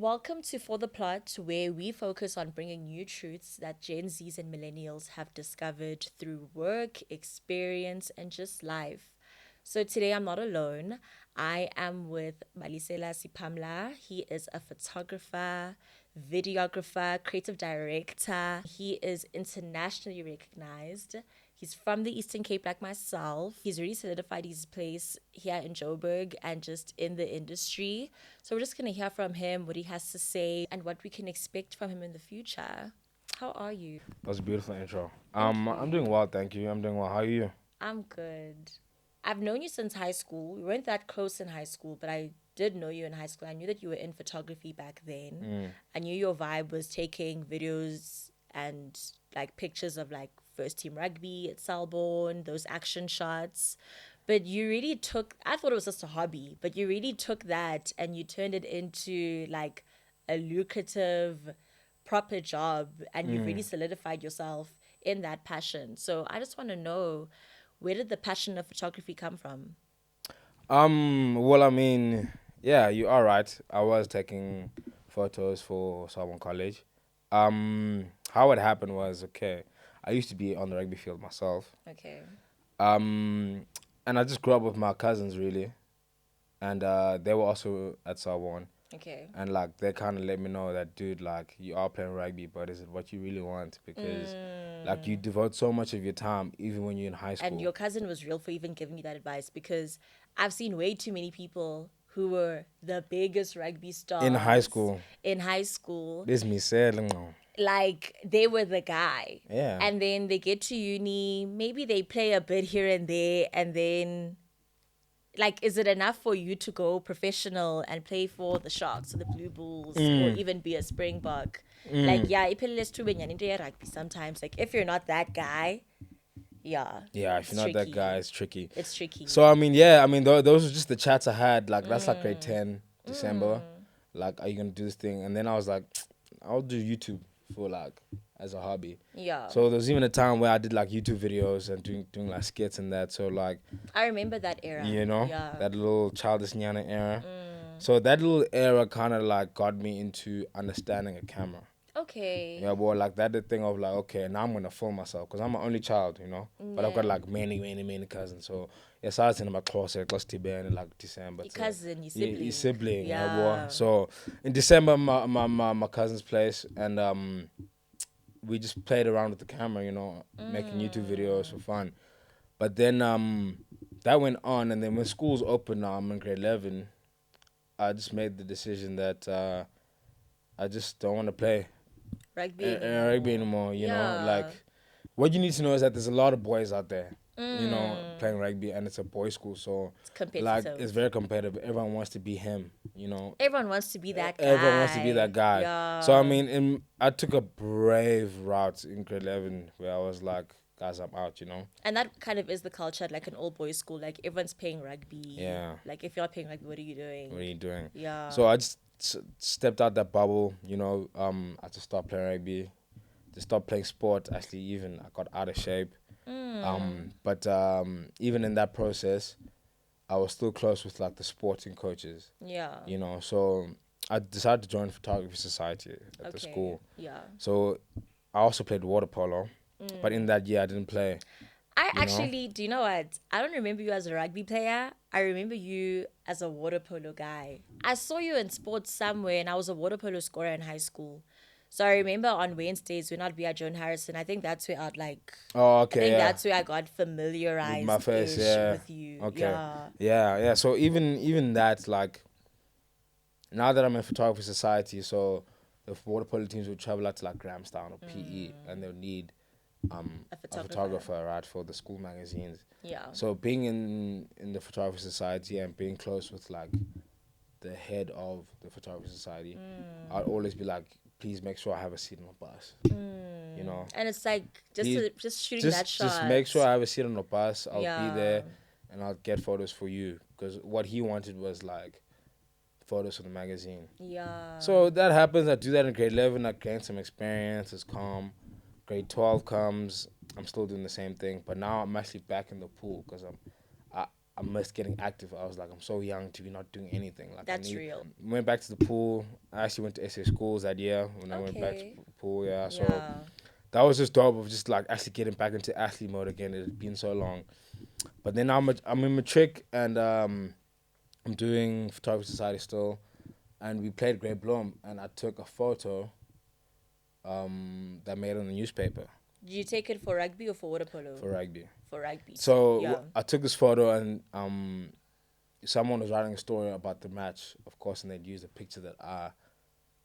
Welcome to For the Plot, where we focus on bringing new truths that Gen Zs and millennials have discovered through work, experience, and just life. So today I'm not alone. I am with Balasela Sipamla. He is a photographer, videographer, creative director. He is internationally recognized. He's from the Eastern Cape like myself. He's really solidified his place here in Joburg and just in the industry. So we're just going to hear from him what he has to say and what we can expect from him in the future. How are you? That was a beautiful intro. Thank I'm you. doing well, thank you. I'm doing well. How are you? I'm good. I've known you since high school. We weren't that close in high school, but I did know you in high school. I knew that you were in photography back then. I knew your vibe was taking videos and like pictures of like first team rugby at Selborne, those action shots. But you really took, I thought it was just a hobby, but you really took that and you turned it into like a lucrative, proper job, and you've really solidified yourself in that passion. So I just want to know, where did the passion of photography come from? Well, I mean, yeah, you are right. I was taking photos for Sorbonne College. How it happened was okay. I used to be on the rugby field myself. Okay. Um, and I just grew up with my cousins really, and they were also at Sorbonne. Okay. And like they kind of let me know that, dude, like you are playing rugby, but is it what you really want? Because like you devote so much of your time, even when you're in high And school. your cousin was real for even giving you that advice, because I've seen way too many people who were the biggest rugby In high stars school, in high school, this me said, no. like they were the guy. Yeah. And then they get to uni, maybe they play a bit here and there, and then like, is it enough for you to go professional and play for the Sharks or the Blue Bulls or even be a Springbok? Like, yeah, iphelele esithubeni into rugby sometimes. Like, if you're not that guy, yeah, Yeah, if it's you're not that tricky. guy, it's tricky. It's tricky. So I mean, yeah, I mean, those were just the chats I had. Like that's like grade 10, December. Like, are you gonna do this thing? And then I was like, I'll do YouTube for like as a hobby. Yeah. So there was even a time where I did like YouTube videos and doing like skits and that. So like, I remember that era. you know, Yeah. that little childish Nyana era. So that little era kind of like got me into understanding a camera. Okay. Yeah, but like that the thing of like, okay, now I'm gonna film myself because I'm an only child, But I've got Yeah. like many cousins. So yes, I was in my class to be in like December. Your cousin, your Your sibling. sibling, yeah, boy. Yeah. So in December, my cousin's place, and we just played around with the camera, making YouTube videos for fun. But then that went on, and then when schools opened, now I'm in grade 11. I just made the decision that I just don't want to play Rugby anymore. rugby anymore. Like Yeah. what you need to know is that there's a lot of boys out there, playing rugby, and it's a boys' school, so It's like competitive. it's very competitive. Everyone wants to be him, Everyone wants to be that guy. Everyone wants to be that guy. Yeah. So I mean, I took a brave route in grade 11 where I was like, guys, I'm out. And that kind of is the culture at like an all boys school. Like everyone's playing rugby. Yeah. Like if you're not playing rugby, what are you doing? What are you doing? Yeah. So I just stepped out that bubble. I just stopped playing rugby, just stopped playing sport. Actually, even I got out of shape. But even in that process, I was still close with like the sporting coaches. Yeah. So I decided to join photography society at the Okay. school. Yeah. So I also played water polo, but in that year I didn't play. I You know? actually, do you know what? I don't remember you as a rugby player. I remember you as a water polo guy. I saw you in sports somewhere, and I was a water polo scorer in high school. So I remember on Wednesdays when I'd be at Joan Harrison, I think that's where I'd like, Oh, I okay, think yeah. that's where I got With my face, familiarized-ish yeah. with you. Okay. Yeah. Yeah. So even that, like, now that I'm in photography society, so the water polo teams will travel out to like Grahamstown or PE, and they'll need A a photographer. photographer, right, for the school magazines. Yeah. So being in the photography society and being close with like the head of the photography society, I'd always be like, please make sure I have a seat on the bus. And it's like just shooting that shot. Just make sure I have a seat on the bus. I'll be Yeah. there, and I'll get photos for you because what he wanted was like photos for the magazine. Yeah. So that happens. I do that in grade 11. I gain some experience. It's calm. Grade 12 comes. I'm still doing the same thing, but now I'm actually back in the pool because I missed getting active. I was like, I'm so young to be not doing anything. Like That's real. went back to the pool. I actually went to SA schools that year when I went back to Okay. pool. Yeah, so Yeah. that was just dope of just like actually getting back into athlete mode again. It had been so long. But then I'm in matric and I'm doing photography society still, and we played Great Bloom, and I took a photo that made it on the newspaper Did you take it for rugby or for water polo? for rugby. For rugby. So Yeah. I took this photo, and someone was writing a story about the match, of course, and they'd used a picture that I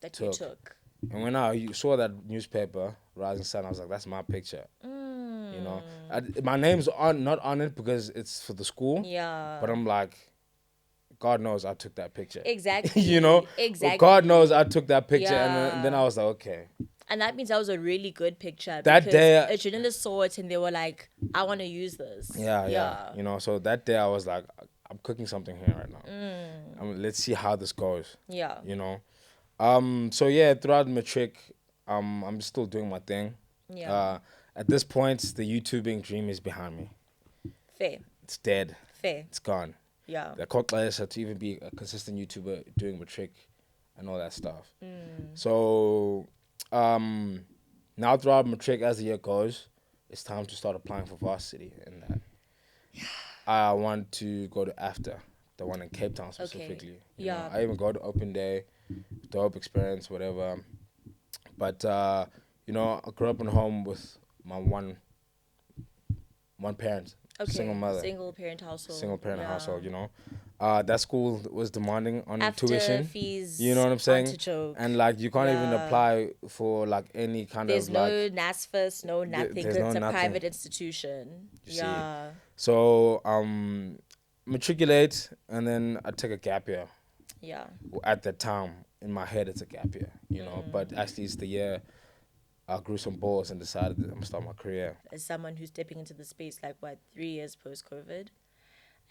That you took. took. And when I saw that newspaper, Rising Sun, I was like, that's my picture. You know, my name's not on it because it's for the school. Yeah. But I'm like, God knows I took that picture. Exactly. You know, Exactly. God knows I took that picture, and then Yeah. I was like, okay. And that means that was a really good picture. That because day- a journalist saw it and they were like, I want to use this. Yeah. You know, so that day I was like, I'm cooking something here right now. Let's see how this goes. Yeah. You know, so yeah, throughout matric, I'm still doing my thing. Yeah. At this point, the YouTubing dream is behind me. Fair. It's dead. Fair. It's gone. Yeah. The caught to even be a consistent YouTuber doing matric and all that stuff. So now throughout matric, as the year goes, it's time to start applying for varsity, and that I want to go to AFTA, the one in Cape Town specifically. You know, I even go to open day, dope experience, whatever. But you know, I grew up in a home with my one parent, Okay. single mother, Single parent household. single parent Yeah. household. You know, that school was demanding on After tuition. fees. You know what I'm saying? Artichoke. And like you can't even Yeah. apply for like any kind There's of no like. NASFAS, no nothing. there's It's no a nothing. private institution. You see. Yeah. So matriculate, and then I take a gap year. Yeah. At that time, in my head, it's a gap year, you know. But actually, it's the year I grew some balls and decided that I'm gonna start my career. As someone who's stepping into the space, like what, 3 years post COVID,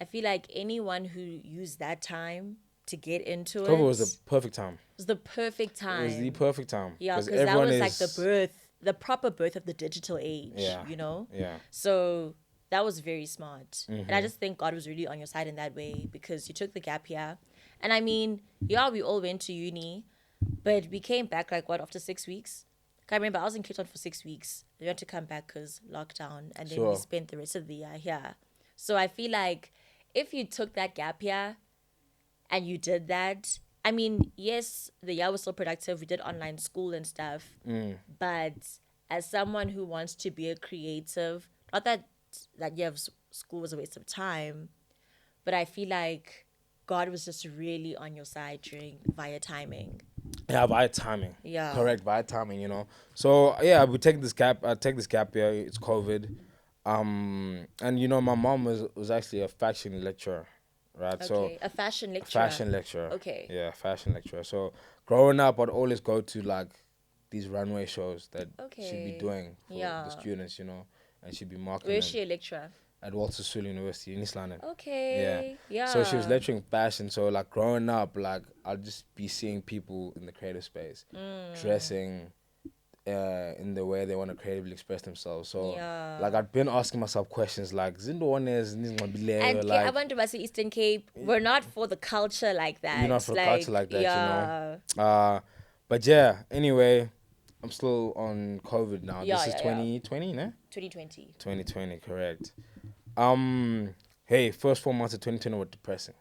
I feel like anyone who used that time to get into it COVID was the perfect time. was the perfect time. It was the perfect time. Yeah, because that was like the proper birth of the digital age. Yeah. You know. Yeah. So that was very smart. And I just think God was really on your side in that way because you took the gap year. And I mean, yeah, we all went to uni, but we came back like what, after 6 weeks? I remember I was in Cape Town for 6 weeks. We had to come back because lockdown, and then we Sure. spent the rest of the year here. So I feel like if you took that gap year and you did that, I mean, yes, the year was still productive. We did online school and stuff. But as someone who wants to be a creative, not that year of school was a waste of time, but I feel like God was just really on your side via timing. Yeah, via timing. Yeah. Correct, via timing, you know. So yeah, I take this gap year, it's COVID. And you know, my mom was actually a fashion lecturer, right? Okay. So A fashion lecturer. fashion lecturer. Okay. Yeah, fashion lecturer. So growing up, I'd always go to like these runway shows that she'd be Okay. doing for Yeah. the students, you know, and she'd be marketing Where is them she a lecturer? at Walter Sisulu University in East London. Okay. Yeah. So she was lecturing fashion. So like growing up, like I'll just be seeing people in the creative space dressing in the way they want to creatively express themselves. So Yeah. like I'd been asking myself questions like Zindones And I like went to Basi Eastern Cape. We're not for the culture like that. you're not for culture like that, yeah. you know. But yeah, anyway, I'm still on COVID now. Yeah, This is yeah, 2020, ne? 2020. 2020, correct. Hey, first 4 months of 2020 were depressing.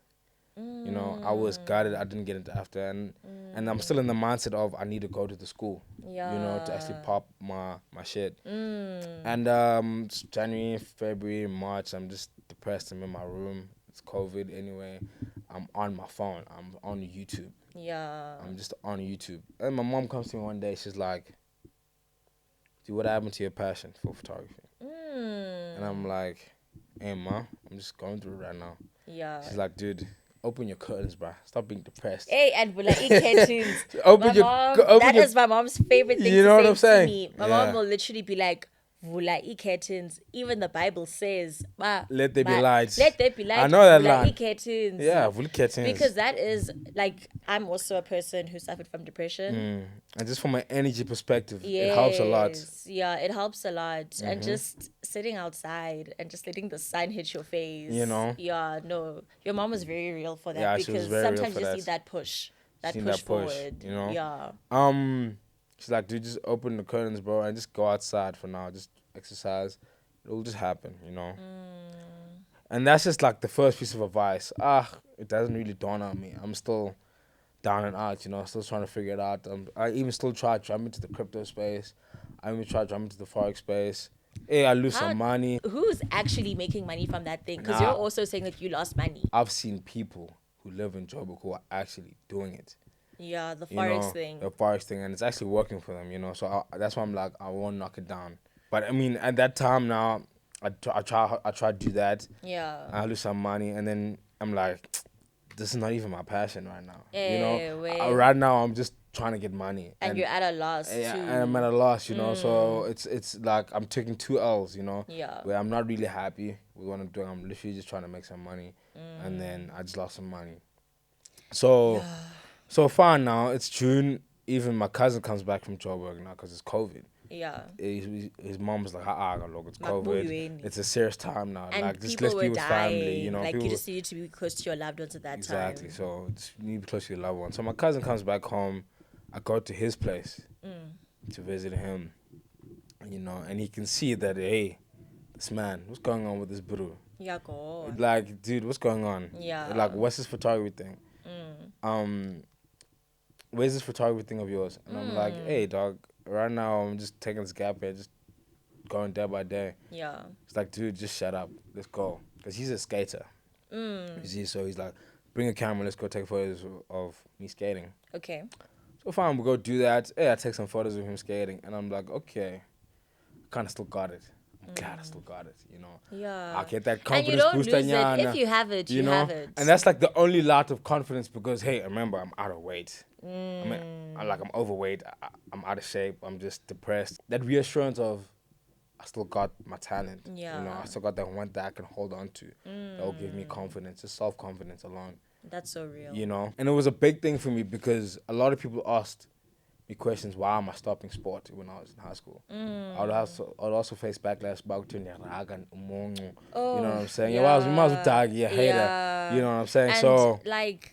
You know, I was gutted. I didn't get into after, and I'm still in the mindset of I need to go to the school. Yeah. You know, to actually pop my shit. And it's January, February, March, I'm just depressed. I'm in my room. It's COVID anyway. I'm on my phone. I'm on YouTube. Yeah. I'm just on YouTube. And my mom comes to me one day. She's like, "Dude, what happened to your passion for photography?" And I'm like, "Hey, ma, I'm just going through it right now." Yeah. She's like, "Dude, open your curtains, bruh. Stop being depressed." Hey, and we're like, cartoons. Open My your- mom, open that your- is my mom's favorite thing You know to what say I'm saying? to me. My Yeah. mom will literally be like, vula curtains. Even the Bible says, Let there be light. let there be I light, know that vula line. curtains. Yeah, vul curtains. Because that is like, I'm also a person who suffered from depression. And just from an energy perspective, it helps a lot. Yes, yeah, it helps a lot. And just sitting outside and just letting the sun hit your face. You know? Yeah, no, your mom was very real for that, Yeah, she was because very real sometimes for you just that. need that push, Seen push that push, forward. you know? Yeah. She's like, dude, just open the curtains, bro, and just go outside for now. Just exercise. It'll just happen, you know? And that's just like the first piece of advice. It doesn't really dawn on me. I'm still down and out, you know, still trying to figure it out. I even still try to jump into the crypto space. I even try to jump into the forex space. Hey, I lose How, some money. who's actually making money from that thing? Because Nah, you're also saying that you lost money. I've seen people who live in Joburg who are actually doing it. Yeah, the You forex know, thing. the forex thing, and it's actually working for them. You know, so that's why I'm like, I won't knock it down. But I mean, at that time now, I try to do that. Yeah. I lose some money, and then I'm like, this is not even my passion right now. You know, Wait. right now I'm just trying to get money, And you're at a loss yeah, too. and I'm at a loss, you know. So it's like I'm taking two L's, you know, Yeah. where I'm not really happy with what I'm doing. I'm literally just trying to make some money, and then I just lost some money. So so far now it's June. Even my cousin comes back from Joburg now because it's COVID. Yeah. His mom was like, look, it's COVID. Makubuyweni. It's a serious time now. And Like, just people let's were be with family, dying. you know. Like, people you just needed to be close to your loved ones at that exactly. time. So just you need to be close to your loved one. So my cousin comes back home. I go to his place to visit him, you know, and he can see that, hey, this man, what's going on with this bro? Yeah, go. Like, dude, what's going on? Yeah. Like, what's this photography thing? Where's this photography thing of yours? And I'm like, hey, dog, right now I'm just taking this gap here, just going day by day. Yeah. It's like, dude, just shut up. Let's go. Because he's a skater. You see, so he's like, bring a camera, let's go take photos of me skating. Okay. So fine, we go do that. Hey, I take some photos of him skating. And I'm like, okay, I kind of still got it. I'm glad I still got it, you know. Yeah. I get that And confidence you don't booster. lose it. If you have it, you know? have it. And that's like the only lot of confidence because, hey, remember, I'm out of weight. I mean, I'm overweight. I'm out of shape. I'm just depressed. That reassurance of, I still got my talent. Yeah. You know, I still got that one that I can hold on to. That will give me confidence, just self-confidence alone. That's so real. You know? And it was a big thing for me because a lot of people asked me questions, why am I stopping sport when I was in high school? I'd also face backlash about you know what I'm saying? Yeah. You might as well tag, you hater. Yeah. You know what I'm saying? And So like,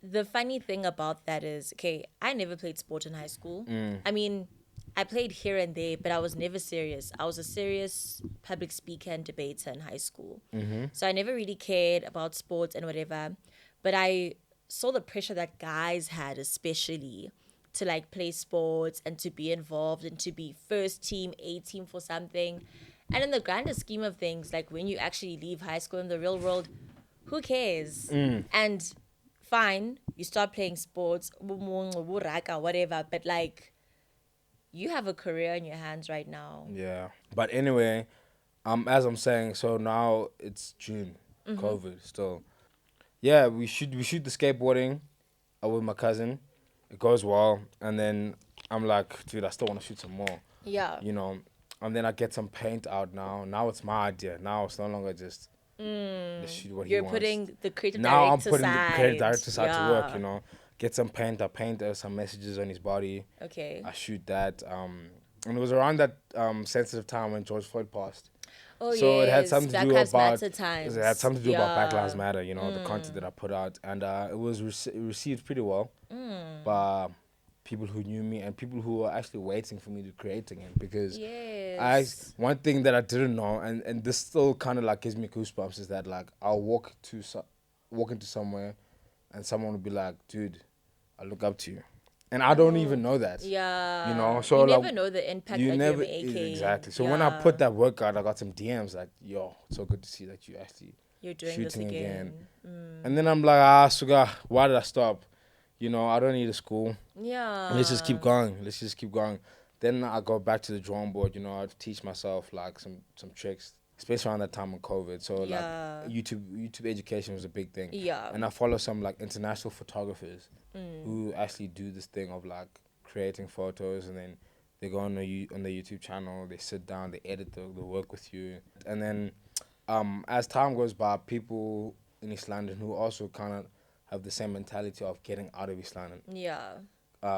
the funny thing about that is, okay, I never played sport in high school. I mean, I played here and there, but I was never serious. I was a serious public speaker and debater in high school. So I never really cared about sports and whatever. But I saw the pressure that guys had, especially to like play sports and to be involved and to be first team, A team for something. And in the grander scheme of things, like when you actually leave high school in the real world, who cares? And fine, you start playing sports, whatever, but like, you have a career in your hands right now. yeah. But anyway, as I'm saying, so now it's June, COVID still. Yeah, we shoot the skateboarding with my cousin. It goes well, and then I'm like, dude, I still want to shoot some more. Yeah. You know, and then I get some paint out now. Now it's my idea. Now it's no longer just let's shoot what he You're wants. putting the creative Now I'm director putting side. the creative director side to work. Yeah. You know, get some paint. I paint some messages on his body. Okay. I shoot that. And it was around that sensitive time when George Floyd passed. Oh, So yes. it had something to Black do Lives about Matter times. it had something to do about Black Lives Yeah. Matter. You know, the content that I put out, and it was received pretty well by people who knew me and people who were actually waiting for me to create again. Because Yes. one thing that I didn't know, and this still kind of like gives me goosebumps, is that like I'll walk into somewhere, and someone will be like, "Dude, I look up to you," and I don't even know that. Yeah. You know, so you like, never know the impact you that never you're making. exactly. So when I put that work out, I got some DMs like, "Yo, it's so good to see that you actually you're doing shooting this again. And then I'm like, sugar, why did I stop? You know, I don't need a school. Yeah. Let's just keep going. Let's just keep going. Then I go back to the drawing board. You know, I teach myself like some tricks, especially around that time of COVID. So Yeah. like YouTube education was a big thing. Yeah. And I follow some like international photographers who actually do this thing of like creating photos and then They go on the YouTube channel. They sit down. They edit the work with you, and then as time goes by, people in East London who also kind of have the same mentality of getting out of East London. Yeah.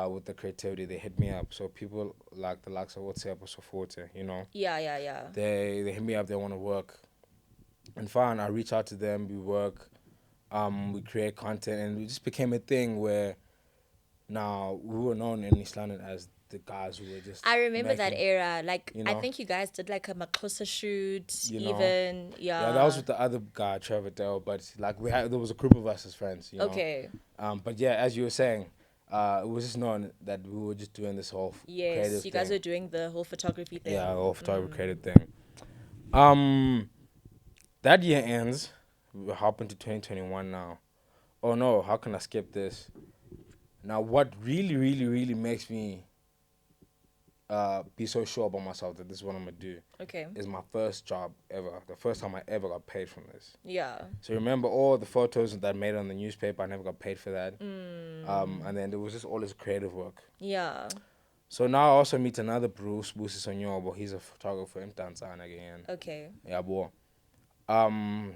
With the creativity, they hit me up. So people like the likes of WhatsApp or Soforte, you know, Yeah. they hit me up. They want to work, and fine. I reach out to them. We work. We create content, and it just became a thing where now we were known in East London as the guys who were just I remember that making, era. Like, you I know, think you guys did like a Makosa shoot, you know. even. Yeah, that was Yeah. with the other guy, Trevor Dell. But like there was a group of us as friends, you know. Okay. But yeah, as you were saying, it was just known that we were just doing this whole Yes, creative you guys are thing. doing the whole photography thing. Yeah, whole photography creative thing. Um, that year ends. We're hopping to 2021 now. Oh no, how can I skip this? Now, what really, really, really makes me be so sure about myself that this is what I'm gonna do Okay. is my first job ever. The first time I ever got paid from this. Yeah. So remember all the photos that I made on the newspaper. I never got paid for that. And then there was just all this creative work. Yeah. So now I also meet another Bruce Sonyobo. He's a photographer in Tanzania again. Okay. Yeah, boy.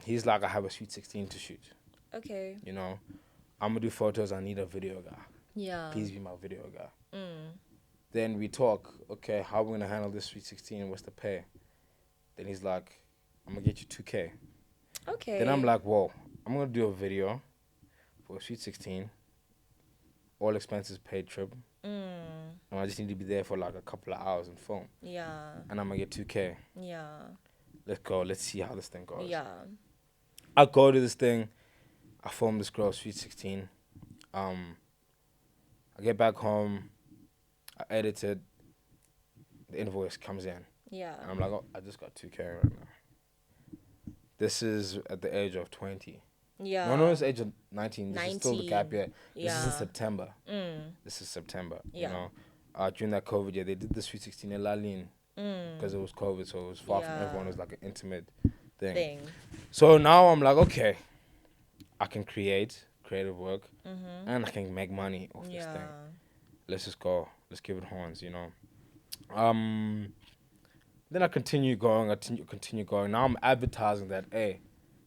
He's like, I have a Sweet 16 to shoot. Okay. You know, I'm gonna do photos. I need a video guy. Yeah. Please be my video guy. Then we talk. Okay, how are we gonna handle this Sweet 16? What's the pay? Then he's like, I'm gonna get you 2K. Okay. Then I'm like, whoa, I'm gonna do a video for a Sweet 16. All expenses paid trip. And I just need to be there for like a couple of hours and film. Yeah. And I'm gonna get 2K. Yeah. Let's go. Let's see how this thing goes. Yeah. I go to this thing. I film this girl, Sweet 16. I get back home. I edit it. The invoice comes in. Yeah. And I'm like, oh, I just got 2K right now. This is at the age of 20. Yeah. No, it's age of 19. This is still the gap year. This is in Yeah. September. This is September. Yeah. You know, during that COVID year, they did the Sweet 16 in Lalin because it was COVID, so it was far from everyone. It was like an intimate thing. So now I'm like, okay, I can create creative work and I can make money off this thing. Let's just go. Let's give it horns, you know. Then I continue going. Now I'm advertising that, hey,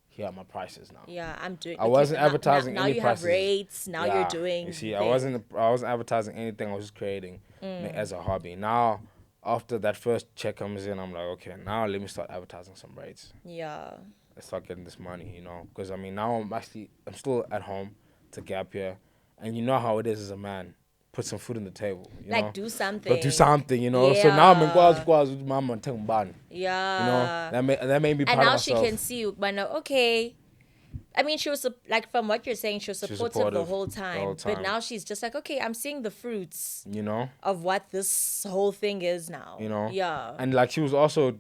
here are my prices now. Yeah, I'm doing. I wasn't advertising now any you prices. have rates. Now you're doing. You see, I wasn't advertising anything. I was just creating as a hobby. Now, after that first check comes in, I'm like, okay, now let me start advertising some rates. Yeah. Let's start getting this money, you know. Because I mean, now I'm still at home. It's a gap year, and you know how it is as a man. Put some food on the table, you know. Do something. But do something, you know. Yeah. So now I'm in Guaz with mama and take ban. Yeah. You know, that made me proud and of now myself. she can see you, but now, okay. I mean, she was like, from what you're saying, she was supportive the whole time. But now she's just like, okay, I'm seeing the fruits, you know, of what this whole thing is now. You know, yeah. And like she was also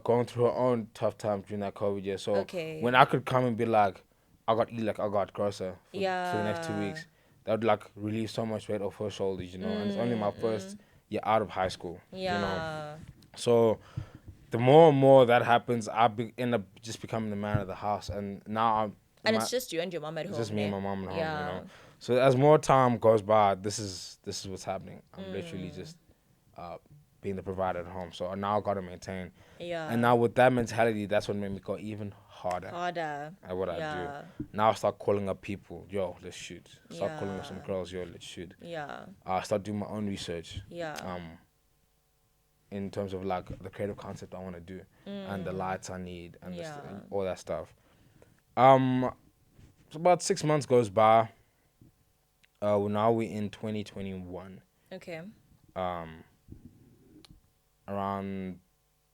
going through her own tough time during that COVID year. So when I could come and be like, I got grocer for the next 2 weeks, that would like relieve so much weight off her shoulders, you know. And it's only my first year out of high school, you know. So the more and more that happens, end up just becoming the man of the house, and now it's just you and your mom at home. It's just me and my mom at home, yeah. you know. So as more time goes by, this is what's happening. I'm literally just being the provider at home. So now I gotta maintain. Yeah. And now with that mentality, that's what made me go even harder at what I do. Now I start calling up people. Yo, let's shoot. Start calling up some girls. Yo, let's shoot. Yeah. I start doing my own research. Yeah. In terms of like the creative concept I want to do and the lights I need and all that stuff. So about 6 months goes by. Now we're in 2021. Okay. Around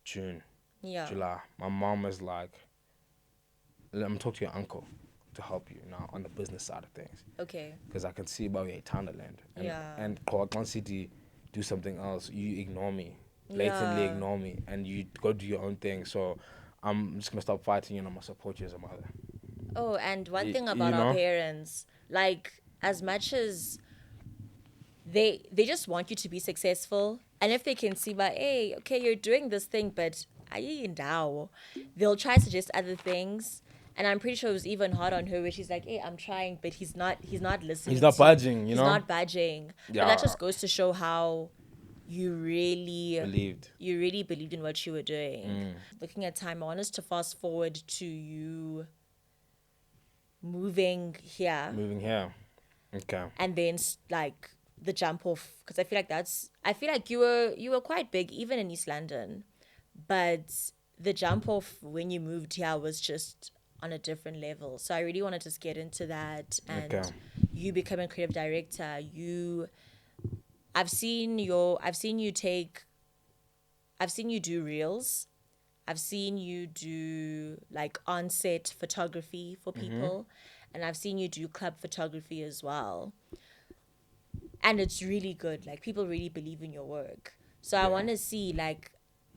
June, July. My mom was like, "Let me talk to your uncle to help you now on the business side of things." Okay. Because I can see about your Thunderland and City do something else. You ignore me, blatantly ignore me, and you go do your own thing. So I'm just gonna stop fighting. You know, I'm gonna support you as a mother. Oh, and one thing about our parents, like, as much as they just want you to be successful, and if they can see, but hey, okay, you're doing this thing, but they'll try to suggest other things. And I'm pretty sure it was even hard on her where she's like, hey, I'm trying, but he's not listening. He's not budging, you know? He's not budging. Yeah. But that just goes to show how Believed. you really believed in what you were doing. Looking at time, I want us to fast forward to you moving here Moving here. Okay. and then like the jump off, because I feel like you were quite big even in East London, but the jump off when you moved here was just on a different level. So I really want to just get into that. Okay. And you becoming creative director, I've seen you do reels. I've seen you do like on-set photography for people, and I've seen you do club photography as well. And it's really good. Like people really believe in your work. So I Yeah. want to see like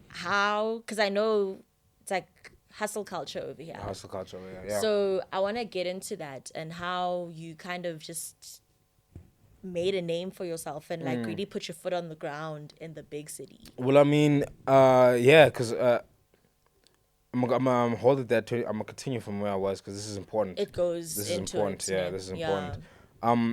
how, because I know it's like hustle culture over here. Hustle culture. Yeah. So I want to get into that and how you kind of just made a name for yourself and like really put your foot on the ground in the big city. Well, I mean, yeah, because I'm holding that. I'm gonna continue from where I was because this is important. It goes This is into important. it. Yeah, Ne? this is Yeah. important.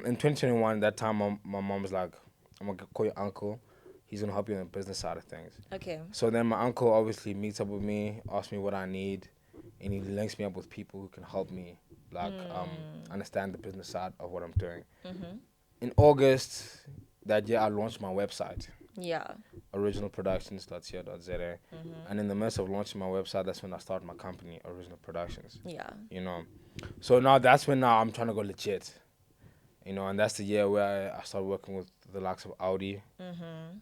In 2021, that time, my mom was like, "I'm gonna call your uncle. He's gonna help you on the business side of things." Okay. So then my uncle obviously meets up with me, asks me what I need, and he links me up with people who can help me, like, understand the business side of what I'm doing. In August that year, I launched my website, Yeah. originalproductions.co.za. And in the midst of launching my website, that's when I started my company, Original Productions. Yeah. You know, so now that's when now I'm trying to go legit. You know, and that's the year where I started working with the likes of Audi,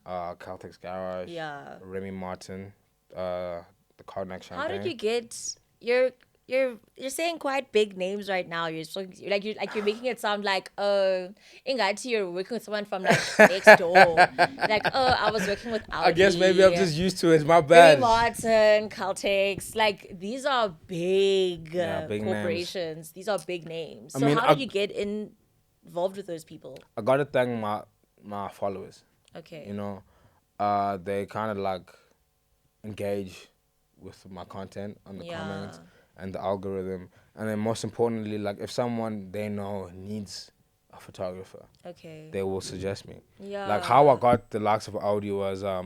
Caltex Garage, Yeah. Remy Martin, the Cognac How did you Champagne. get you're saying quite big names right now. You're making it sound like Ingati, you're working with someone from like next door. Like, I was working with I guess maybe I'm Audi, just used to it. My Remy bad. Martin, Caltex. Like these are big Yeah, big names. corporations. These are big names. I So mean, how did you get involved with those people? I gotta thank my followers. Okay. You know, they kind of like engage with my content on the Yeah. comments and the algorithm, and then most importantly, like if someone they know needs a photographer, Okay. they will suggest me. Yeah. Like how I got the likes of Audi was a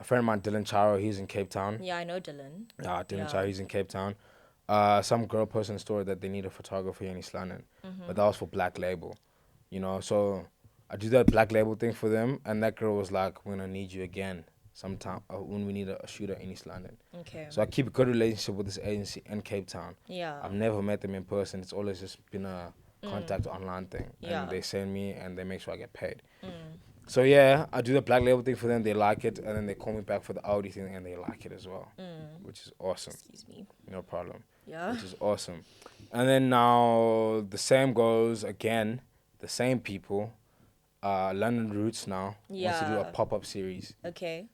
friend of mine, Dylan Charo. He's in Cape Town. Yeah, I know Dylan. Yeah, Dylan Yeah. Charo. He's in Cape Town. Some girl posted a story that they need a photographer here in East London, but that was for Black Label. You know, so I do that Black Label thing for them, and that girl was like, "We're gonna need you again sometime when we need a shooter in East London." Okay. So I keep a good relationship with this agency in Cape Town. Yeah. I've never met them in person. It's always just been a contact online thing, Yeah. and they send me and they make sure I get paid. So yeah, I do the Black Label thing for them. They like it, and then they call me back for the Audi thing, and they like it as well, which is awesome. Excuse me. No problem. Yeah. Which is awesome. And then now the same goes again. The same people. London Roots now wants to do a Yeah. pop-up series Okay.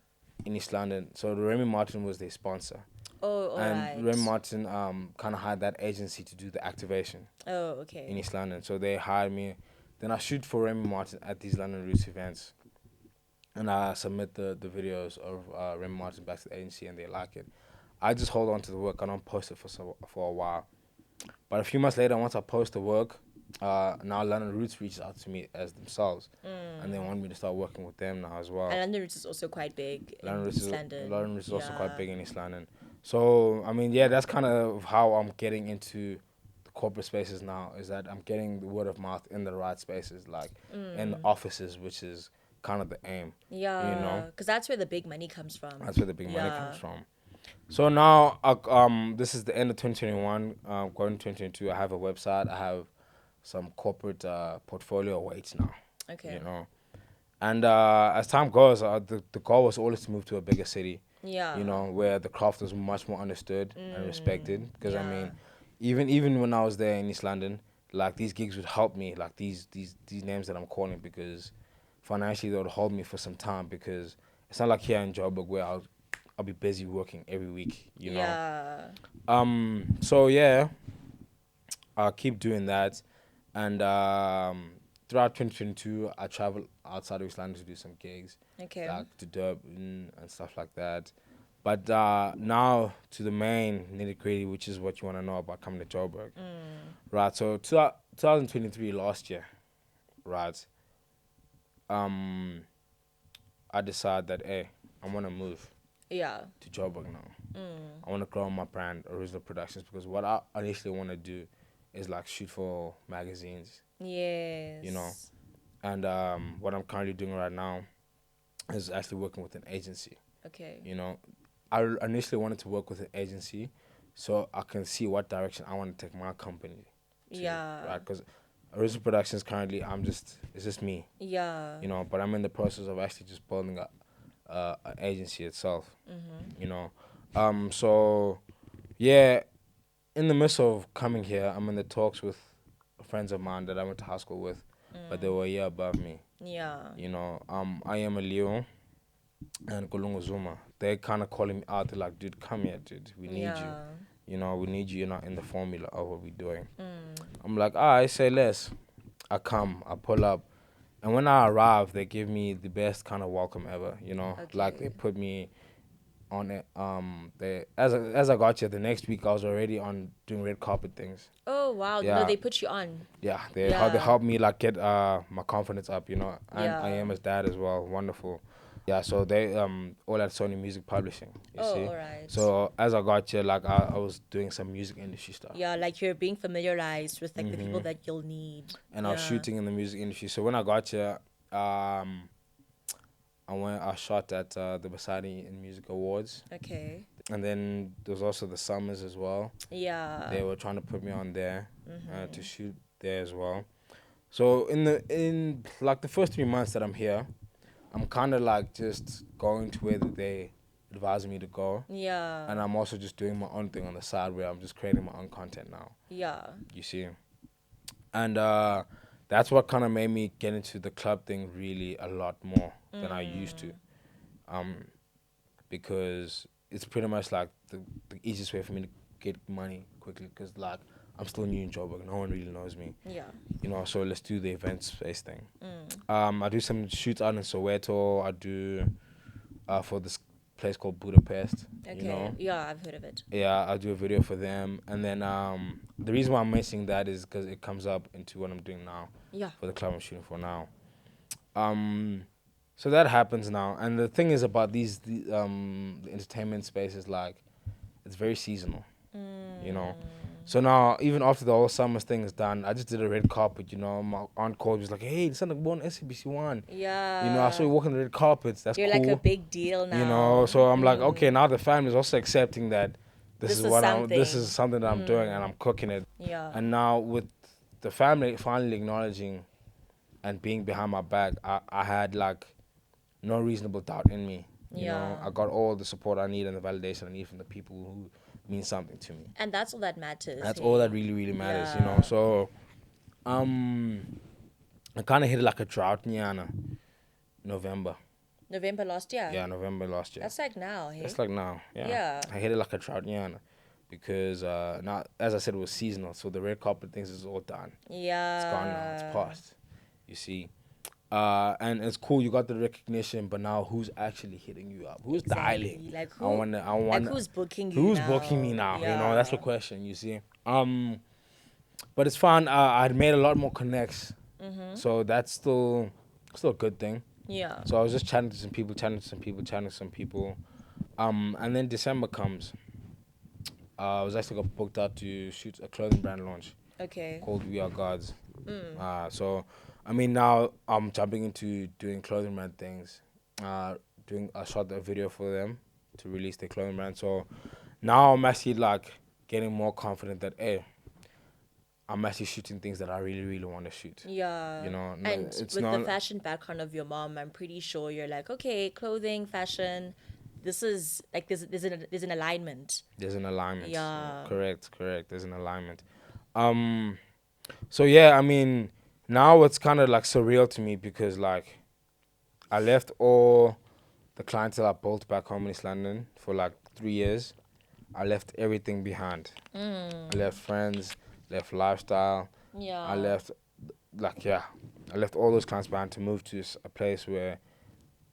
in East London. So the Remy Martin was their sponsor, Oh, all and right. Remy Martin kind of hired that agency to do the activation Oh, in okay. East London. So they hired me. Then I shoot for Remy Martin at these London Roots events, and I submit the videos of Remy Martin back to the agency, and they like it. I just hold on to the work. I don't post it for a while. But a few months later, once I post the work, now London Roots reaches out to me as themselves, and they want me to start working with them now as well. And London Roots is also quite big in East London. London Roots is also quite Yeah. big in East London. So I mean, yeah, that's kind of how I'm getting into the corporate spaces now. Is that I'm getting the word of mouth in the right spaces, like in the offices, which is kind of the aim. Yeah. You know? Because that's where the big money comes from. That's where the big money Yeah. comes from. So now, this is the end of 2021. Going to 2022, I have a website. I have some corporate portfolio weights now. Okay. You know, and as time goes, the goal was always to move to a bigger city. Yeah. You know, where the craft was much more understood and respected. Because I yeah. mean, even when I was there in East London, like these gigs would help me, like these names that I'm calling, because financially they would hold me for some time, because it's not like here in Joburg where I'll be busy working every week, you know. Yeah. So yeah, I'll keep doing that, and throughout 2022, I travel outside of East London to do some gigs, Okay. like to Durban and stuff like that. But now to the main nitty gritty, which is what you want to know about coming to Joburg, right? So 2023, last year, right? I decide that, hey, I want to move Yeah. to Joburg now. I want to grow my brand, Original Productions, because what I initially want to do is like shoot for magazines, you know. Yes. And what I'm currently doing right now is actually working with an agency. Okay. You know, I initially wanted to work with an agency so I can see what direction I want to take my company to, Yeah. right? Because Original Productions currently, it's just me, Yeah. you know, but I'm in the process of actually just building up an agency itself, you know. So yeah, in the midst of coming here, I'm in the talks with friends of mine that I went to high school with, but they were a year above me. Yeah. You know, I am a Leo and Kolungu Zuma. They're kind of calling me out. They're like, dude, come here, dude. We need you. Yeah. You know, we need you. You're not in the formula of what we're doing. I'm like, I say less. I come, I pull up. And when I arrive, they give me the best kind of welcome ever. You know, like they Okay. put me on it. They as I got here, the next week I was already on doing red carpet things. Oh wow. No, Yeah, they put you on. yeah. They Yeah. helped me like get my confidence up. You know, and I Yeah. am his dad as well. Wonderful. Yeah, so they all at Sony Music Publishing. You Oh, see. all right. So as I got here, like I was doing some music industry stuff. Yeah, like you're being familiarized with like the people that you'll need. And I was Yeah. shooting in the music industry. So when I got here, I shot at the Basadi in Music Awards, Okay. and then there was also the Summers as well. Yeah. They were trying to put me on there to shoot there as well. So in like the first 3 months that I'm here, I'm kind of like just going to where they advise me to go, Yeah. and I'm also just doing my own thing on the side where I'm just creating my own content now. Yeah. You see, and that's what kind of made me get into the club thing really a lot more than I used to, because it's pretty much like the easiest way for me to get money quickly, because like I'm still new in Joburg, no one really knows me, Yeah. you know. So let's do the event space thing. I do some shoots out in Soweto. I do for this place called Budapest. Okay. You know, Yeah, I've heard of it. yeah, I do a video for them, and then the reason why I'm mentioning that is because it comes up into what I'm doing now Yeah. for the club I'm shooting for now. So that happens now, and the thing is about the entertainment space is like it's very seasonal, you know. So now, even after the whole summer thing is done, I just did a red carpet, you know. My aunt called me, was like, hey, the son of born SABC One. Yeah. You know, I saw you walking the red carpets. That's You're cool. like a big deal now. You know, so I'm like, okay, now the family's also accepting that this This is is what something. is something that I'm doing, and I'm cooking it. Yeah. And now with the family finally acknowledging and being behind my back, I had like no reasonable doubt in me. You know, Yeah. I got all the support I need and the validation I need from the people who mean something to me. And that's all that matters. That's hey? all that really, really matters, you know. Yeah. So, I kind of hit like a drought in November. November last year. Yeah, November last year. That's like now, hey? It's like now. Yeah. Yeah. I hit it like a drought in because now, as I said, it was seasonal. So the red carpet things is all done. Yeah. It's gone now. It's past. You see. And it's cool. You got the recognition, but now who's actually hitting you up? Who's Exactly. dialing? Like I who? want. Like who's booking you? Who's now? booking me now? Yeah. You know, that's the question. You see. But it's fun. I'd made a lot more connects, so that's still a good thing. Yeah. So I was just chatting to some people, and then December comes. I was actually got booked out to shoot a clothing brand launch Okay. called We Are Gods. So, I mean, now I'm jumping into doing clothing brand things. I shot a video for them to release their clothing brand. So now I'm actually like getting more confident that, hey, I'm actually shooting things that I really, really want to shoot. Yeah. You know, and it's with not the fashion background of your mom, I'm pretty sure you're like, okay, clothing, fashion. This is like there's an alignment. there's an alignment. Yeah. Correct. There's an alignment. So yeah, I mean, now it's kind of like surreal to me because like I left all the clientele I built back home in East London for like 3 years. I left everything behind. I left friends, left lifestyle. Yeah. I left I left all those clients behind to move to a place where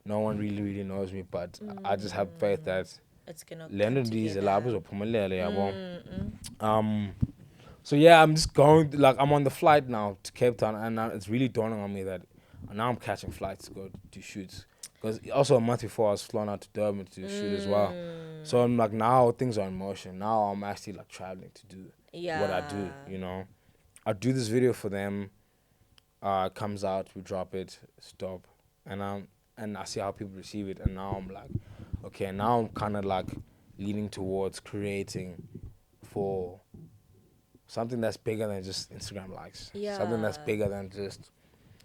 no one really, really knows me, but I just have faith that It's gonna London come these together. So yeah, I'm just going like I'm on the flight now to Cape Town, and now it's really dawning on me that now I'm catching flights to go do shoots. Because also a month before I was flown out to Durban to shoot as well. So I'm like, now things are in motion. Now I'm actually like traveling to do what I do. Yeah. You know, I do this video for them. It comes out, we drop it, stop, and I see how people receive it, and now I'm like, okay, now I'm kind of like leaning towards creating for something that's bigger than just Instagram likes, something that's Yeah. bigger than just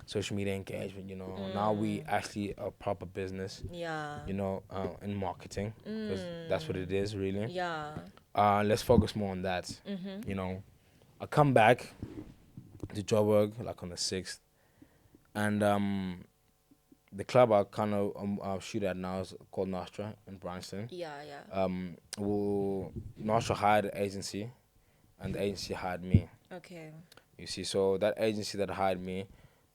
social media engagement. You know, now we actually a proper business. Yeah. You know, in marketing, because that's what it is really. Yeah. Let's focus more on that. You know, I come back to Joburg like on the 6th, and the club I kind of shoot at now is called Nostra in Bryanston. Yeah. Yeah. Nostra hired an agency, and the agency hired me. Okay. You see, so that agency that hired me,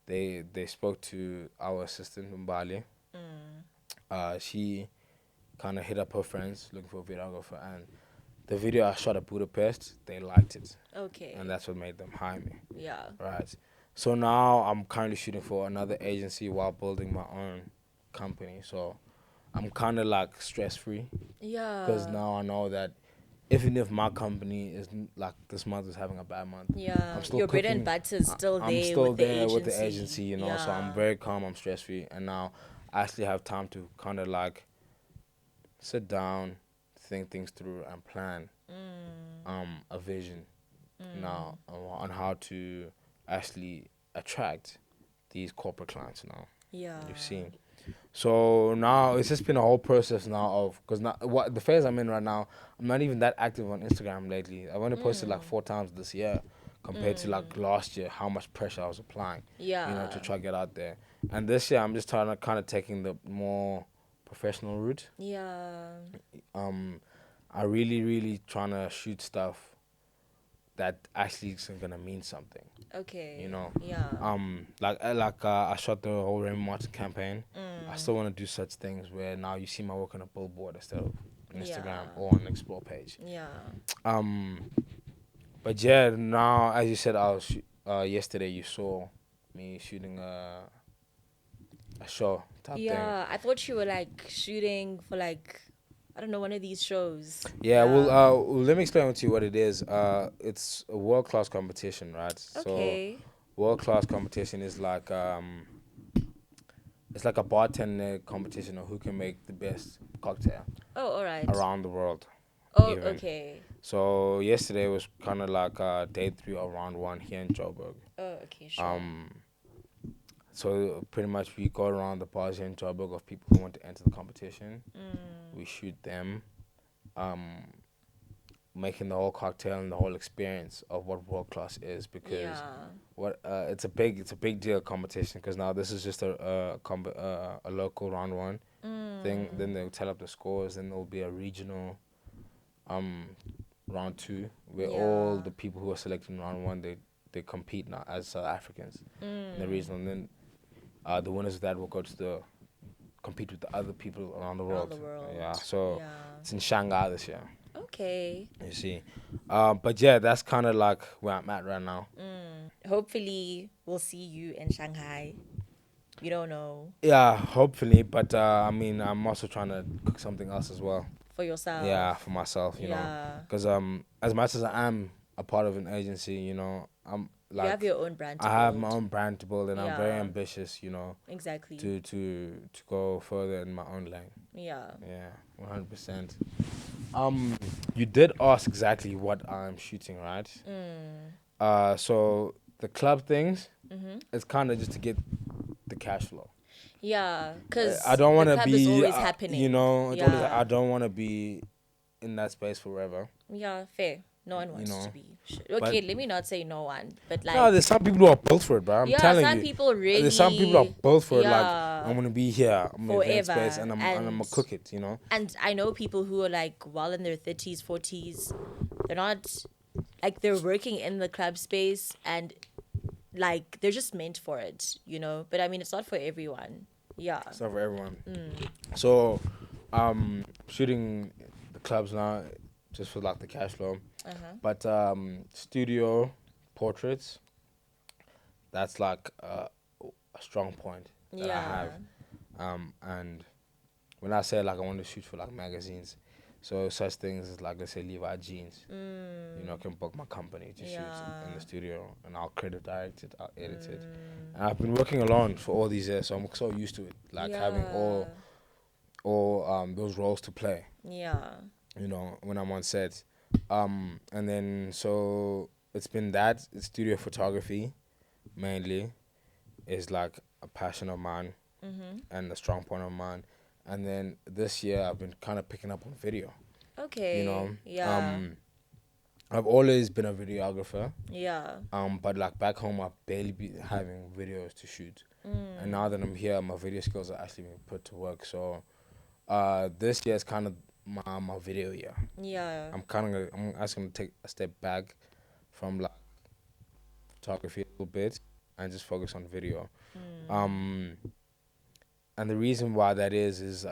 they spoke to our assistant Mbali. She kind of hit up her friends looking for a videographer, and the video I shot at Budapest, they liked it, Okay. and that's what made them hire me. Yeah. Right. So now I'm currently shooting for another agency while building my own company. So I'm kind of like stress free, Yeah. because now I know that even if my company is like this month is having a bad month, Yeah. I'm still Your bread and cooking. butter is still I'm there still with the there agency. with the agency, you know. So I'm Yeah. very calm. I'm stress free, and now I actually have time to kind of like sit down, think things through, and plan a vision now on how to actually attract these corporate clients now. Yeah. You've seen. So now it's just been a whole process now of, because now what the phase I'm in right now, I'm not even that active on Instagram lately. I've only posted like 4 times this year compared to like last year, how much pressure I was applying, Yeah. you know, to try to get out there. And this year I'm just trying to kind of taking the more professional route. Yeah. I really trying to shoot stuff that actually is gonna mean something. Okay. You know, Yeah. I shot the whole Remy Martin campaign. I still want to do such things where now you see my work on a billboard instead of an Instagram Yeah. or an explore page. Yeah. But yeah, now as you said, yesterday you saw me shooting a show type thing. Yeah. I thought you were like shooting for like, I don't know, one of these shows. Yeah, let me explain to you what it is. It's a world class competition, right? Okay. So world class competition is like it's like a bartender competition of who can make the best cocktail Oh, all right. around the world. Oh, even. okay. So yesterday was kind of like day 3 of round 1 here in Joburg. Oh, okay, sure. So pretty much we go around the bars here in Joburg of people who want to enter the competition. We shoot them, making the whole cocktail and the whole experience of what world class is, because it's a big deal competition, because now this is just a local round 1 thing. Then they'll tell up the scores. Then there'll be a regional round 2 where all the people who are selected in round 1 they compete now as South Africans in the regional, and then the winners of that will go to the compete with the other people around the world. Yeah, so it's in Shanghai this year. Okay. You see, but yeah, that's kind of like where I'm at right now. Hopefully, we'll see you in Shanghai. You don't know. Yeah, hopefully, but I mean, I'm also trying to cook something else as well. For yourself. Yeah, for myself, you know, because as much as I am a part of an agency, you know, I'm like, you have your own brand to build. I have my own brand to build, and I'm very ambitious, you know. Exactly. To go further in my own lane. Yeah. Yeah, 100%. You did ask exactly what I'm shooting, right? So the club things, it's kind of just to get the cash flow. Yeah, because I don't want to be always happening. You know, Yeah. I don't want to be in that space forever. Yeah, fair. No one wants know, to be. Okay, let me not say no one, but like. No, there's some people who are built for it, bro. I'm telling you. Some people really. There's some people who are built for it. Like, Yeah. I'm gonna be here, I'm gonna be in Forever. space, and I'm gonna cook it. You know. And I know people who are like well in their 30s, 40s. They're not like they're working in the club space and like they're just meant for it, you know. But I mean, it's not for everyone. Yeah. It's not for everyone. So, shooting the clubs now just for like the cash flow. But studio portraits, that's like a strong point that I have. And when I say like I want to shoot for like magazines, so such things as like let's say Levi Jeans, you know, can book my company to shoot in the studio, and I'll creative direct it, I'll edit it, and I've been working alone for all these years, so I'm so used to it, like having all those roles to play. Yeah. You know, when I'm on set, and then so it's been that studio photography mainly is like a passion of mine and a strong point of mine. And then this year I've been kind of picking up on video. You know, Okay. Yeah. I've always been a videographer. Yeah. But like back home, I've barely been having videos to shoot. And now that I'm here, my video skills are actually being put to work. So, this year is kind of my video year. Yeah. I'm actually gonna take a step back from like photography a little bit and just focus on video. Um, and the reason why that is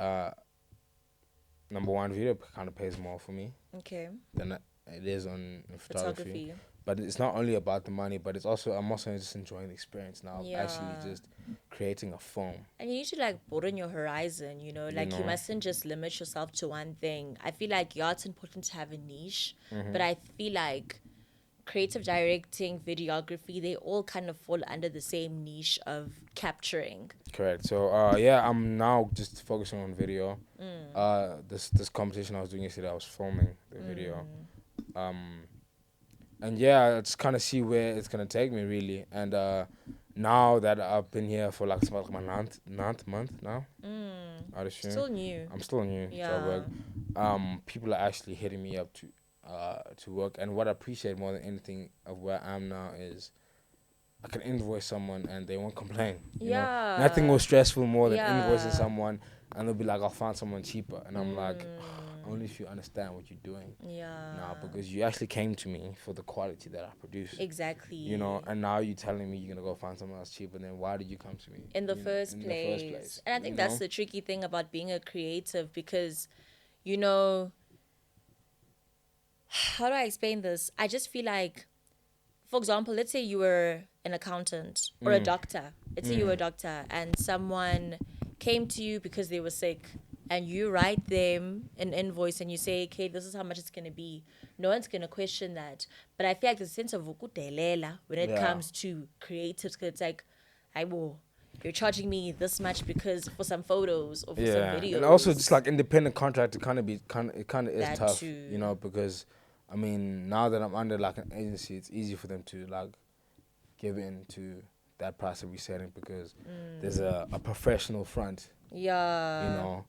number one, video kind of pays more for me Okay. than it is on photography. Photography. But it's not only about the money, but I'm also just enjoying the experience now. Of actually Yeah. just creating a film. And you need to like broaden your horizon, you know, like you mustn't just limit yourself to one thing. I feel like, yeah, it's important to have a niche, but I feel like creative directing, videography, they all kind of fall under the same niche of capturing. Correct. So yeah, I'm now just focusing on video. This competition I was doing yesterday, I was filming the video. And yeah, I just kind of see where it's gonna take me really. And now that I've been here for like it's about my ninth month now, I'd assume. Still new. I'm still new job work. People are actually hitting me up to work, and what I appreciate more than anything of where I am now is I can invoice someone and they won't complain. You know, nothing more stressful more than invoicing someone and they'll be like, I'll find someone cheaper, and I'm like, only if you understand what you're doing. Now, because you actually came to me for the quality that I produce. Exactly. You know, and now you're telling me you're gonna go find someone else cheaper. Then why did you come to me in the first place? And I think that's the tricky thing about being a creative, because, you know, how do I explain this? I just feel like, for example, let's say you were an accountant or a doctor. Let's say you were a doctor and someone came to you because they were sick, and you write them an invoice and you say, okay, this is how much it's going to be. No one's going to question that. But I feel like there's a sense of ukudelela when it comes to creatives, because it's like, you're charging me this much because for some photos or for some videos. And also just like independent contract, it kind of is That tough, too. you know, because I mean now that I'm under like an agency, it's easy for them to like give in to that price that we're setting because there's a professional front. Yeah. You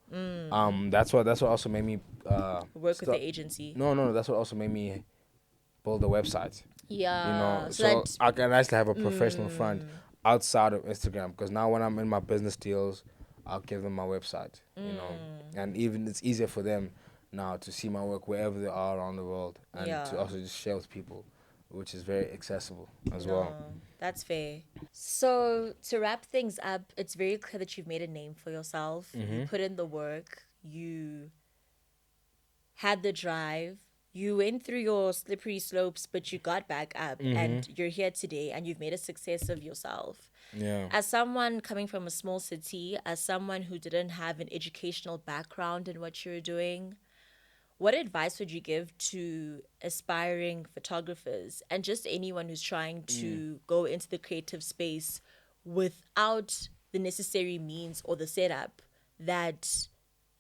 know, that's what also made me work with the agency. No, that's what also made me build a website. Yeah. You know, so I can actually have a professional front outside of Instagram, because now when I'm in my business deals, I'll give them my website. You know, and even it's easier for them now to see my work wherever they are around the world, and to also just share with people, which is very accessible as well. That's fair. So to wrap things up, it's very clear that you've made a name for yourself. You put in the work. You had the drive. You went through your slippery slopes, but you got back up, and you're here today, and you've made a success of yourself. Yeah. As someone coming from a small city, as someone who didn't have an educational background in what you're doing, what advice would you give to aspiring photographers and just anyone who's trying to go into the creative space without the necessary means or the setup that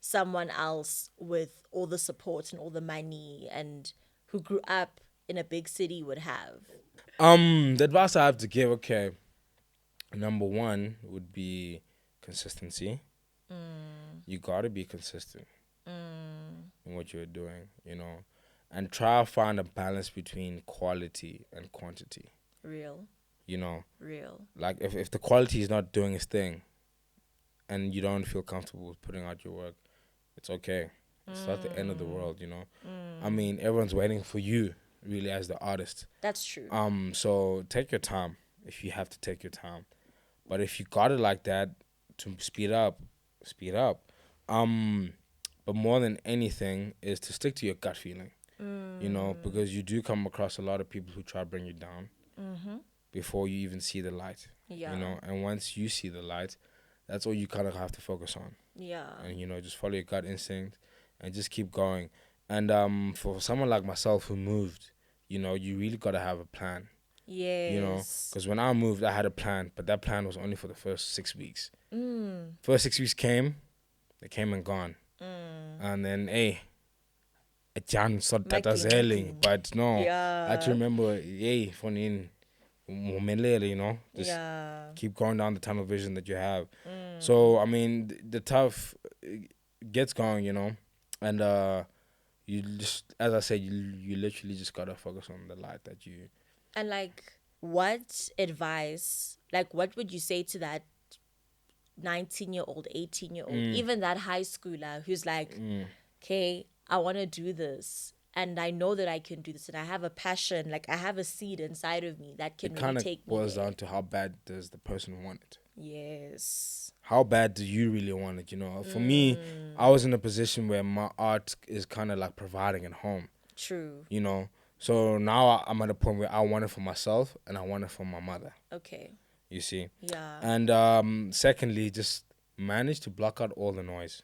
someone else with all the support and all the money and who grew up in a big city would have? The advice I have to give, okay, number one would be consistency. You gotta be consistent in what you're doing, you know, and try to find a balance between quality and quantity. Real. You know, Real. like if the quality is not doing its thing and you don't feel comfortable with putting out your work, it's okay. It's not the end of the world, you know. I mean, everyone's waiting for you, really, as the artist. That's true. So take your time if you have to take your time. But if you got it like that, to speed up. But more than anything is to stick to your gut feeling. You know, because you do come across a lot of people who try to bring you down before you even see the light. Yeah. You know, and once you see the light, that's all you kind of have to focus on. Yeah. And, just follow your gut instinct and just keep going. And for someone like myself who moved, you really got to have a plan, Yes. because when I moved, I had a plan, but that plan was only for the first 6 weeks. Mm. First 6 weeks they came and gone. And then, hey, Jan started tatazeling, but no, I had to Yeah. remember, hey, just Yeah. keep going down the tunnel vision that you have. So, I mean, the tough gets going, and you just, as I said, you literally just gotta focus on the light that you. And like, what advice, like, what would you say to that 19-year-old, 18-year-old, even that high schooler who's like, okay, I want to do this. And I know that I can do this. And I have a passion. Like, I have a seed inside of me that can It really kind of take me boils there. down to how bad does the person want it. Yes. How bad do you really want it? For me, I was in a position where my art is kind of like providing at home. True. So now I'm at a point where I want it for myself and I want it for my mother. Okay. You see? Yeah. And secondly, just manage to block out all the noise.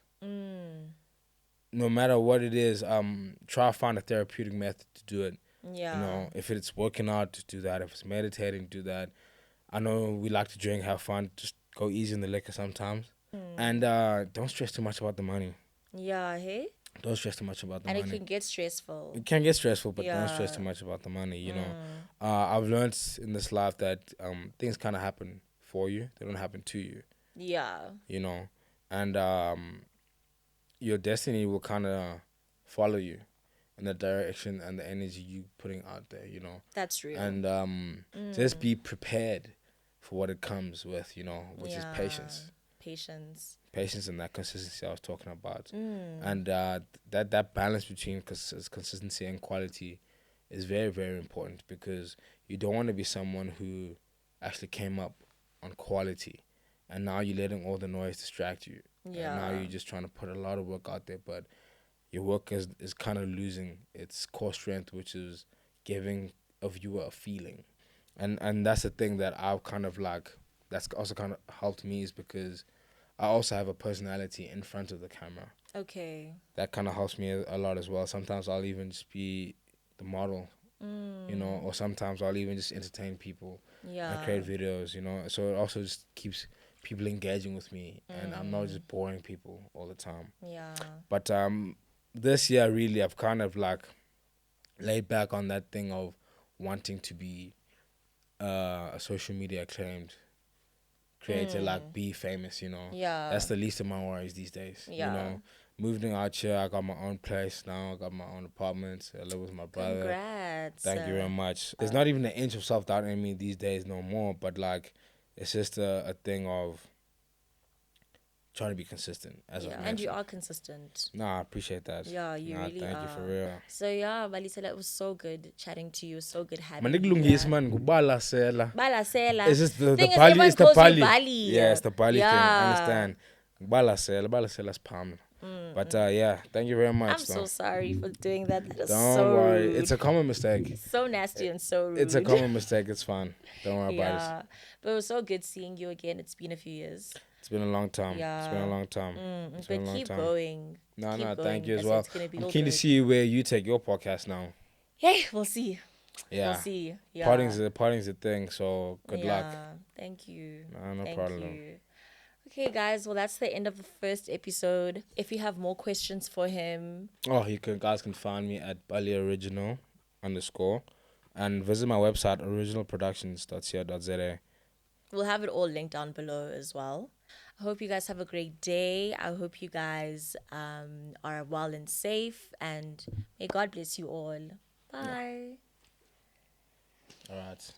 No matter what it is, try to find a therapeutic method to do it. Yeah. If it's working out, do that. If it's meditating, do that. I know we like to drink, have fun. Just go easy on the liquor sometimes. And don't stress too much about the money. Yeah, hey? Don't stress too much about the And money. it can get stressful. It can get stressful, but don't stress Yeah. too much about the money. I've learned in this life that things kind of happen for you. They don't happen to you. Yeah. And your destiny will kind of follow you in the direction and the energy you putting out there. That's real. And just be prepared for what it comes with. Which is patience. Patience and that consistency I was talking about. And that balance between consistency and quality is very, very important, because you don't want to be someone who actually came up on quality and now you're letting all the noise distract you. Yeah. And now you're just trying to put a lot of work out there, but your work is kind of losing its core strength, which is giving a viewer a feeling. And that's the thing that I've kind of like, that's also kind of helped me, is because I also have a personality in front of the camera. Okay. That kind of helps me a lot as well. Sometimes I'll even just be the model, or sometimes I'll even just entertain people. Yeah. I create videos, so it also just keeps people engaging with me, and I'm not just boring people all the time. Yeah. But this year, really, I've kind of like laid back on that thing of wanting to be a social media acclaimed creator, like be famous, Yeah. That's the least of my worries these days. Yeah. Moving out here, I got my own place now. I got my own apartment. I live with my brother. Congrats. Thank you very much. There's not even an inch of self-doubt in me these days no more, but like, it's just a thing of trying to be consistent, as I mentioned. And you are consistent. Nah, I appreciate that. Yeah, you really thank are. you for real. So yeah, Balasela, it was so good chatting to you. So good having Manikulungisa you. man, Balasela. Balasela. It's just the Thing is, Bali. everyone It's the calls you Bali. Bali. Yeah, it's the Bali thing. Yeah. Understand? Balasela Sipamla. But yeah, thank you very much. I'm so sorry for doing that. That is Don't so worry. rude. It's a common mistake. So nasty and so rude. It's a common mistake. It's fine. Don't worry about Yeah. But it was so good seeing you again. It's been a few years. It's been a long time. Yeah. It's been a long time. It's been a But long keep time. going. No, Keep thank going. you as That's well. it's gonna be I'm all keen to good. see where you take your podcast now. Hey, we'll see. Yeah. We'll see. Yeah. Parting's the thing, so good luck. Thank you. No Thank problem. you. Okay, guys. Well, that's the end of the first episode. If you have more questions for him, Guys can find me at BaliOriginal _ and visit my website originalproductions.co.za. we'll have it all linked down below as well. I hope you guys have a great day. I hope you guys are well and safe, and may God bless you all. Bye. All right.